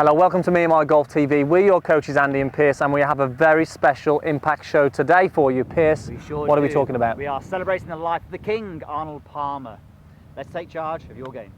Hello, welcome to Me and My Golf TV. We're your coaches Andy and Pierce, and we have a very special impact show today for you. Pierce, what are we talking about? We are celebrating the life of the king, Arnold Palmer. Let's take charge of your game.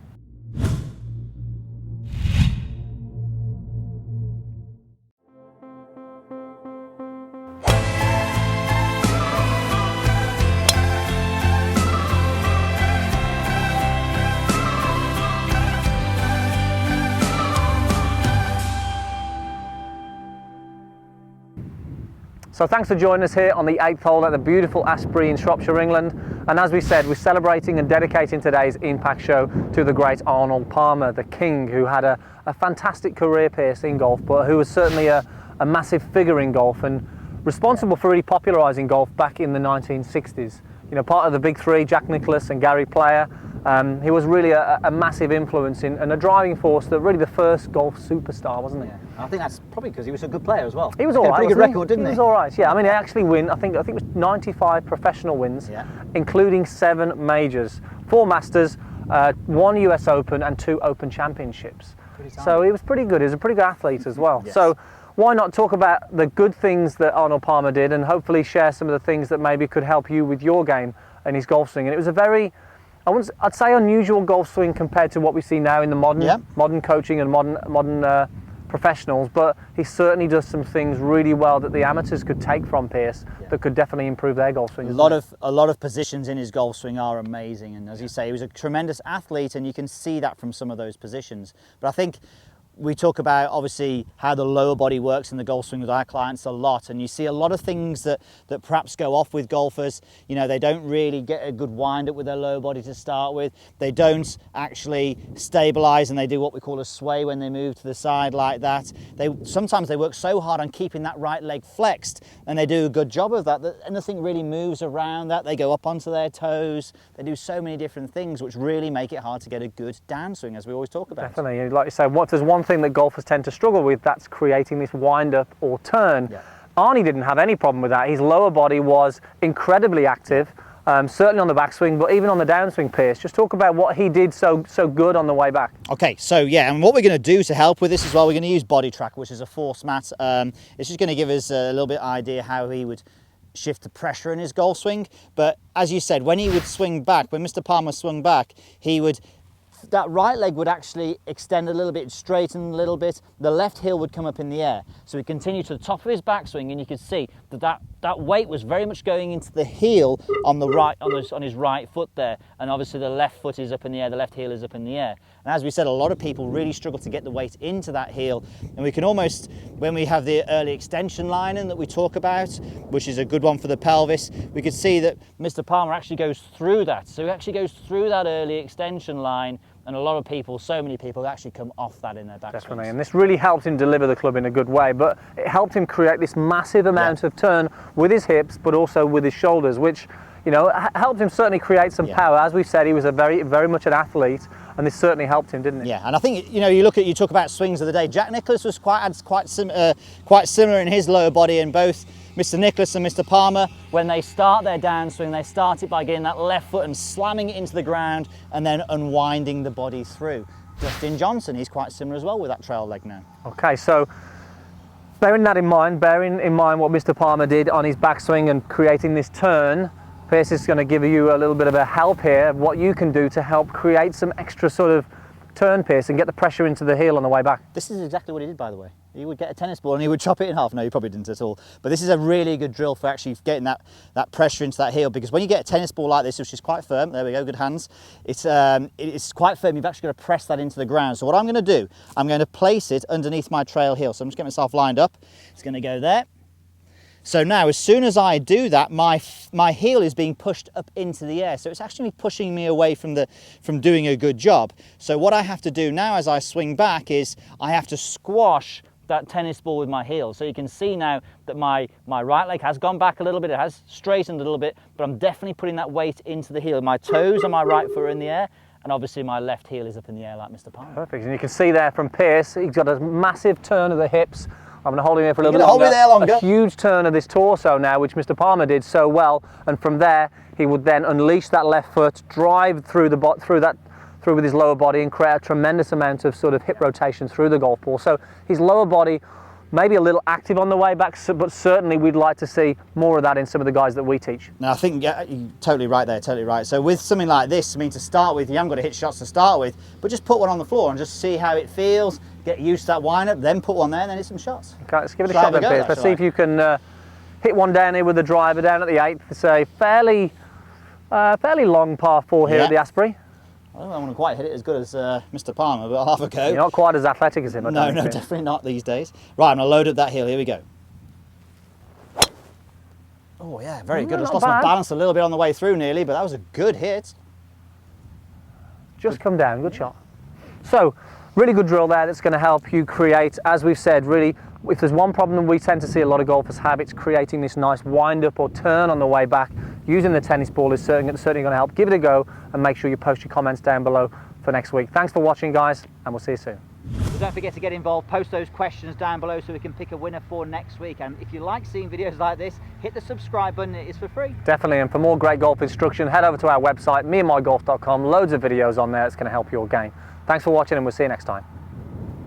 So thanks for joining us here on the 8th hole at the beautiful Asprey in Shropshire, England. And as we said, we're celebrating and dedicating today's impact show to the great Arnold Palmer, the king, who had a fantastic career, Pierce, in golf, but who was certainly a massive figure in golf and responsible for really popularising golf back in the 1960s. You know, part of the big three, Jack Nicklaus and Gary Player. He was really a massive influence and a driving force, that really the first golf superstar, wasn't he? Yeah. I think that's probably because he was a good player as well. He was all right. Pretty good record, didn't he? He was all right. Yeah, I mean, he actually I think it was 95 professional wins, including 7 majors, 4 Masters, 1 US Open, and 2 Open Championships. So he was pretty good. He was a pretty good athlete as well. Yes. So why not talk about the good things that Arnold Palmer did, and hopefully share some of the things that maybe could help you with your game and his golf swing. And it was a very, I'd say, unusual golf swing compared to what we see now in the modern coaching and modern professionals, but he certainly does some things really well that the amateurs could take from Pierce that could definitely improve their golf swing. A lot of positions in his golf swing are amazing, and as you say, he was a tremendous athlete, and you can see that from some of those positions. But I think we talk about, obviously, how the lower body works in the golf swing with our clients a lot, and you see a lot of things that perhaps go off with golfers. You know, they don't really get a good wind up with their lower body to start with. They don't actually stabilize, and they do what we call a sway when they move to the side like that. Sometimes they work so hard on keeping that right leg flexed, and they do a good job of that nothing really moves around that. They go up onto their toes. They do so many different things which really make it hard to get a good downswing, as we always talk about. Definitely. Like you say, what there's one thing that golfers tend to struggle with, that's creating this wind up or turn. Arnie didn't have any problem with that. His lower body was incredibly active, certainly on the backswing, but even on the downswing. Pierce, just talk about what he did so good on the way back. Okay, so and what we're going to do to help with this as well, we're going to use Body Track, which is a force mat. It's just going to give us a little bit idea how he would shift the pressure in his golf swing. But as you said, when he would swing back, when Mr. Palmer swung back, that right leg would actually extend a little bit, straighten a little bit. The left heel would come up in the air. So we continue to the top of his backswing, and you can see that weight was very much going into the heel on the right, on his right foot there. And obviously the left foot is up in the air, the left heel is up in the air. And as we said, a lot of people really struggle to get the weight into that heel. And we can almost, when we have the early extension line in that we talk about, which is a good one for the pelvis, we could see that Mr. Palmer actually goes through that. So he actually goes through that early extension line, and a lot of people, so many people, actually come off that in their backswings. Definitely, and this really helped him deliver the club in a good way, but it helped him create this massive amount of turn with his hips, but also with his shoulders, which, you know, helped him certainly create some power. As we said, he was a very much an athlete, and this certainly helped him, didn't it? Yeah, and I think, you know, you talk about swings of the day. Jack Nicklaus was quite similar in his lower body, and both Mr. Nicklaus and Mr. Palmer, when they start their downswing, they start it by getting that left foot and slamming it into the ground and then unwinding the body through. Justin Johnson, he's quite similar as well with that trail leg now. Okay, so bearing in mind what Mr. Palmer did on his backswing and creating this turn, Pierce is going to give you a little bit of a help here of what you can do to help create some extra sort of turn, Pierce, and get the pressure into the heel on the way back. This is exactly what he did, by the way. He would get a tennis ball and he would chop it in half. No, he probably didn't at all. But this is a really good drill for actually getting that pressure into that heel, because when you get a tennis ball like this, which is quite firm, there we go, good hands, it's quite firm, you've actually got to press that into the ground. So what I'm going to do, I'm going to place it underneath my trail heel. So I'm just getting myself lined up. It's going to go there. So now, as soon as I do that, my heel is being pushed up into the air. So it's actually pushing me away from doing a good job. So what I have to do now as I swing back is I have to squash that tennis ball with my heel. So you can see now that my right leg has gone back a little bit, it has straightened a little bit, but I'm definitely putting that weight into the heel. My toes on my right foot are in the air, and obviously my left heel is up in the air like Mr. Palmer. Perfect, and you can see there from Pierce, he's got a massive turn of the hips. I'm going to hold him here for a little bit longer. Hold me there longer. A huge turn of this torso now, which Mr. Palmer did so well, and from there he would then unleash that left foot, drive through through with his lower body and create a tremendous amount of sort of hip rotation through the golf ball. So his lower body maybe a little active on the way back, but certainly we'd like to see more of that in some of the guys that we teach. Now, I think you're totally right there, totally right. So with something like this, I mean, to start with, you haven't got to hit shots to start with, but just put one on the floor and just see how it feels, get used to that wind-up, then put one there and then hit some shots. Okay, let's give it a shot then, Piers. Let's see if you can hit one down here with the driver down at the 8th. It's a fairly long par 4 here at the Asprey. I don't want to quite hit it as good as Mr. Palmer, but half a go. You're not quite as athletic as him, I don't No, think. definitely not these days. Right, I'm going to load up that hill. Here we go. Oh, yeah, very good. Just lost my balance a little bit on the way through nearly, but that was a good hit. Just come down, good shot. So, really good drill there that's going to help you create, as we've said, really, if there's one problem we tend to see a lot of golfers have, it's creating this nice wind-up or turn on the way back. Using the tennis ball is certainly going to help. Give it a go and make sure you post your comments down below for next week. Thanks for watching, guys, and we'll see you soon. So don't forget to get involved, post those questions down below so we can pick a winner for next week. And if you like seeing videos like this, hit the subscribe button, it is for free. Definitely, and for more great golf instruction, head over to our website, meandmygolf.com. Loads of videos on there that's going to help your game. Thanks for watching, and we'll see you next time.